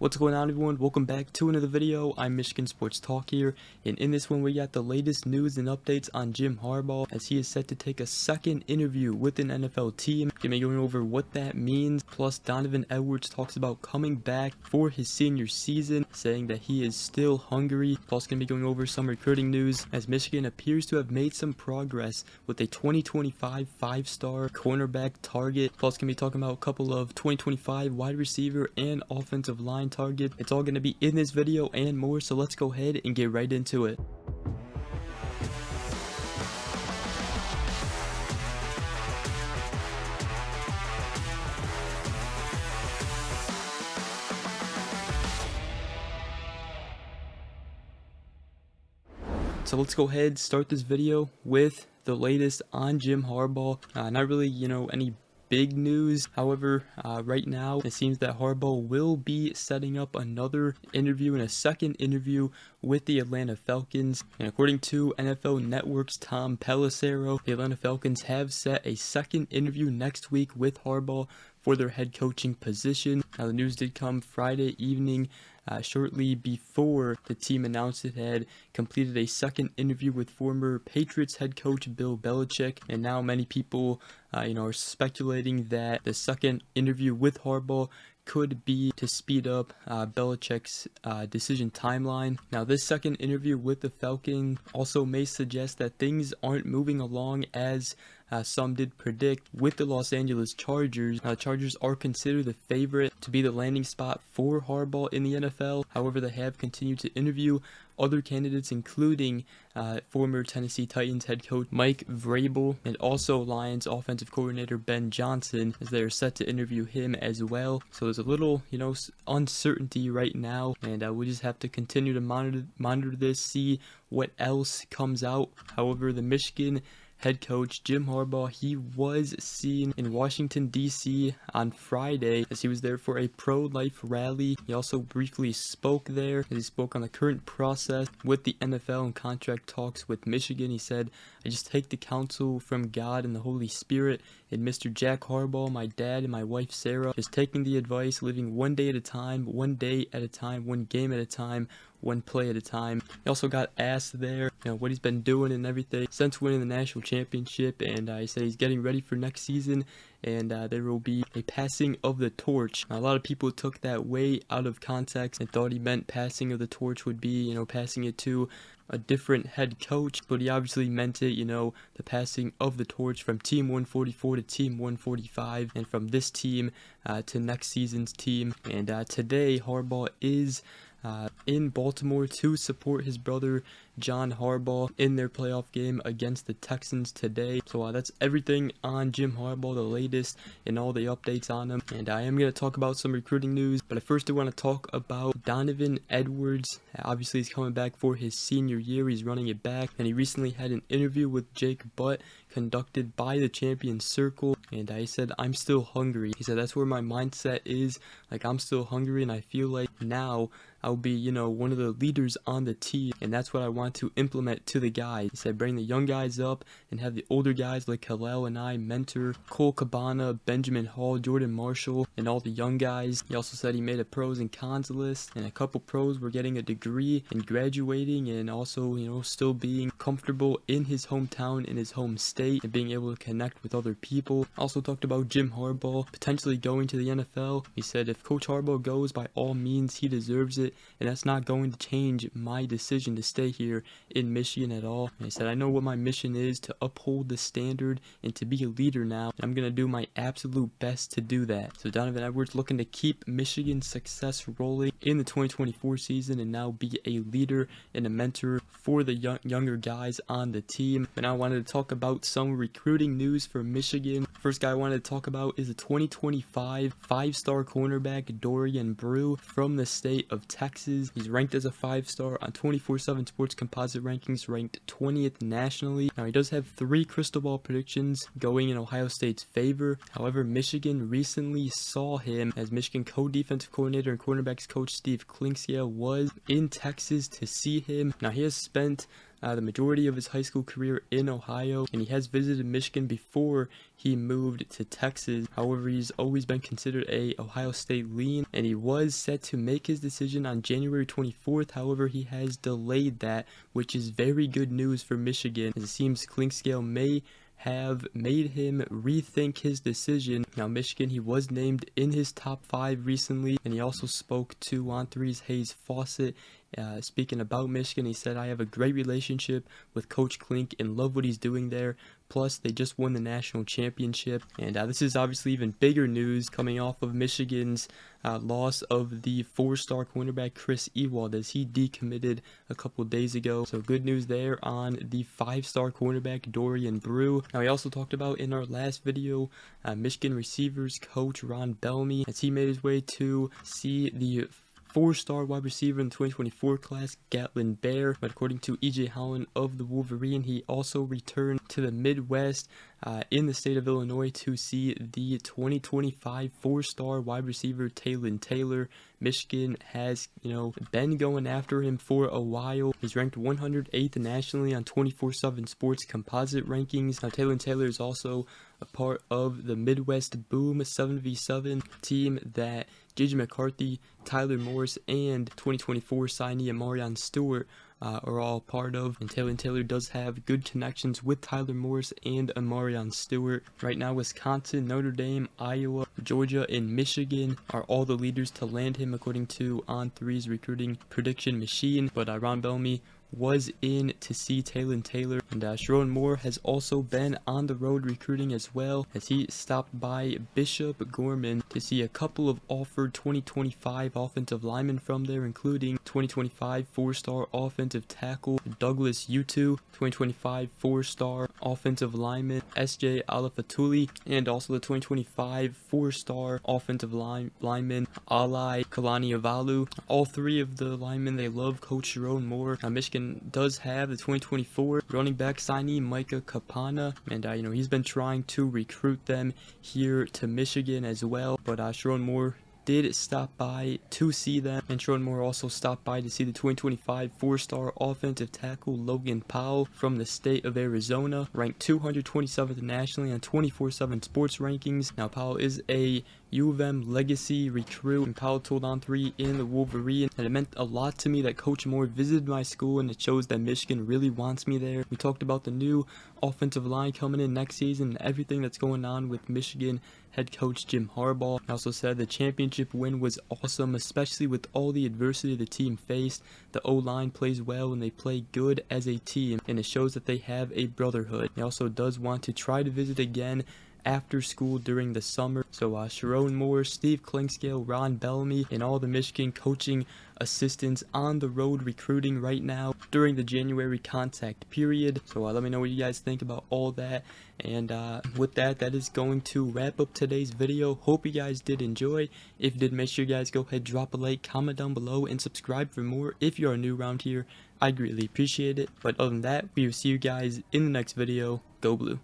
What's going on, everyone? Welcome back to another video. I'm Michigan Sports Talk here, and in this one we got the latest news and updates on Jim Harbaugh as he is set to take a second interview with an NFL team. Gonna be going over what that means, plus Donovan Edwards talks about coming back for his senior season, saying that he is still hungry. Plus gonna be going over some recruiting news as Michigan appears to have made some progress with a 2025 5-star cornerback target. Plus gonna be talking about a couple of 2025 wide receiver and offensive line target. It's all going to be in this video and more, so let's go ahead and get right into it. So let's go ahead and start this video with the latest on Jim Harbaugh. Not really, any big news. However, right now it seems that Harbaugh will be setting up another interview and a second interview with the Atlanta Falcons. And according to NFL Network's Tom Pelissero, the Atlanta Falcons have set a second interview next week with Harbaugh for their head coaching position. Now, the news did come Friday evening, shortly before the team announced it had completed a second interview with former Patriots head coach Bill Belichick. And now many people, are speculating that the second interview with Harbaugh could be to speed up Belichick's decision timeline. Now, this second interview with the Falcons also may suggest that things aren't moving along as some did predict with the Los Angeles Chargers. Now, the Chargers are considered the favorite to be the landing spot for Harbaugh in the NFL. However, they have continued to interview other candidates, including former Tennessee Titans head coach Mike Vrabel and also Lions offensive coordinator Ben Johnson, as they are set to interview him as well. So there's a little, uncertainty right now, and we just have to continue to monitor this, see what else comes out. However, the Michigan head coach Jim Harbaugh, he was seen in Washington, D.C. on Friday as he was there for a pro-life rally. He also briefly spoke there as he spoke on the current process with the NFL and contract talks with Michigan. He said, "I just take the counsel from God and the Holy Spirit and Mr. Jack Harbaugh, my dad and my wife Sarah, just taking the advice, living one day at a time, one game at a time, one play at a time." He also got asked there, what he's been doing and everything since winning the national championship, and he said he's getting ready for next season, and there will be a passing of the torch. Now, a lot of people took that way out of context and thought he meant passing of the torch would be, passing it to a different head coach, but he obviously meant it, the passing of the torch from Team 144 to Team 145, and from this team to next season's team. And today, Harbaugh is in Baltimore to support his brother John Harbaugh in their playoff game against the Texans today. So that's everything on Jim Harbaugh, the latest and all the updates on him. And I am going to talk about some recruiting news, but I first do want to talk about Donovan Edwards. Obviously, he's coming back for his senior year. He's running it back, and he recently had an interview with Jake Butt conducted by the Champion Circle, and he said, "I'm still hungry." He said, "That's where my mindset is. Like, I'm still hungry, and I feel like now I'll be, one of the leaders on the team, and that's what I want to implement to the guys." He said, "Bring the young guys up and have the older guys like Hillel and I mentor Cole Cabana, Benjamin Hall, Jordan Marshall, and all the young guys." He also said he made a pros and cons list, and a couple pros were getting a degree and graduating, and also, still being comfortable in his hometown, in his home state, and being able to connect with other people. Also talked about Jim Harbaugh potentially going to the NFL. He said, "If Coach Harbaugh goes, by all means, he deserves it, and that's not going to change my decision to stay here in Michigan at all." And he said, "I know what my mission is, to uphold the standard and to be a leader now, and I'm going to do my absolute best to do that." So Donovan Edwards looking to keep Michigan's success rolling in the 2024 season and now be a leader and a mentor for the younger guys on the team. But now I wanted to talk about some recruiting news for Michigan. First guy I wanted to talk about is the 2025 5-star cornerback Dorian Brew from the state of Texas. He's ranked as a 5-star on 24/7 Sports Composite Rankings, ranked 20th nationally. Now, he does have 3 crystal ball predictions going in Ohio State's favor. However, Michigan recently saw him as Michigan co-defensive coordinator and cornerbacks coach Steve Klinkscale was in Texas to see him. Now, he has spent the majority of his high school career in Ohio, and he has visited Michigan before he moved to Texas. However, he's always been considered a Ohio State lean, and he was set to make his decision on January 24th. However, he has delayed that, which is very good news for Michigan, as it seems Clinkscale may have made him rethink his decision. Now, Michigan, he was named in his top 5 recently, and he also spoke to On3's Hayes Fawcett. Speaking about Michigan, he said, "I have a great relationship with Coach Klink and love what he's doing there. Plus, they just won the national championship." And this is obviously even bigger news coming off of Michigan's loss of the 4-star cornerback Chris Ewald, as he decommitted a couple days ago. So good news there on the 5-star cornerback Dorian Brew. Now, we also talked about in our last video Michigan receivers coach Ron Bellamy, as he made his way to see the 4-star wide receiver in the 2024 class, Gatlin Bear. But according to E.J. Holland of the Wolverine, he also returned to the Midwest in the state of Illinois to see the 2025 4-star wide receiver Tayn Taylor. Michigan has, been going after him for a while. He's ranked 108th nationally on 24/7 Sports composite rankings. Now, Tayn Taylor is also a part of the Midwest Boom 7v7 team that J.J. McCarthy, Tyler Morris, and 2024 signee Amarion Stewart are all part of. And Tayn Taylor does have good connections with Tyler Morris and Amarion Stewart. Right now, Wisconsin, Notre Dame, Iowa, Georgia, and Michigan are all the leaders to land him according to On3's recruiting prediction machine. But Ron Bellamy was in to see Tayn Taylor, and Shon Moore has also been on the road recruiting as well, as he stopped by Bishop Gorman to see a couple of offered 2025 offensive linemen from there, including 2025 4-star offensive tackle Douglas Utu, 2025 4-star offensive lineman S.J. Alafatuli, and also the 2025 4-star offensive lineman Alai Kalaniavalu. All 3 of the linemen, they love Coach Shon Moore. Michigan does have the 2024 running back signee Micah Kapana, and he's been trying to recruit them here to Michigan as well. But Shon Moore did stop by to see them, and Shon Moore also stopped by to see the 2025 4-star offensive tackle Logan Powell from the state of Arizona, ranked 227th nationally on 24/7 Sports rankings. Now, Powell is a U of M legacy recruit, and Powell told On3 in the Wolverine that it meant a lot to me that Coach Moore visited my school, and it shows that Michigan really wants me there. We talked about the new offensive line coming in next season and everything that's going on with Michigan head coach Jim Harbaugh. He also said the championship win was awesome, especially with all the adversity the team faced. The O-line plays well and they play good as a team, and it shows that they have a brotherhood. He also does want to try to visit again after school during the summer. So Shon Moore, Steve Clinkscale, Ron Bellamy, and all the Michigan coaching assistants on the road recruiting right now during the January contact period. So let me know what you guys think about all that. And with that, that is going to wrap up today's video. Hope you guys did enjoy. If you did, make sure you guys go ahead, drop a like, comment down below, and subscribe for more if you are new around here. I greatly appreciate it. But other than that, we will see you guys in the next video. Go Blue.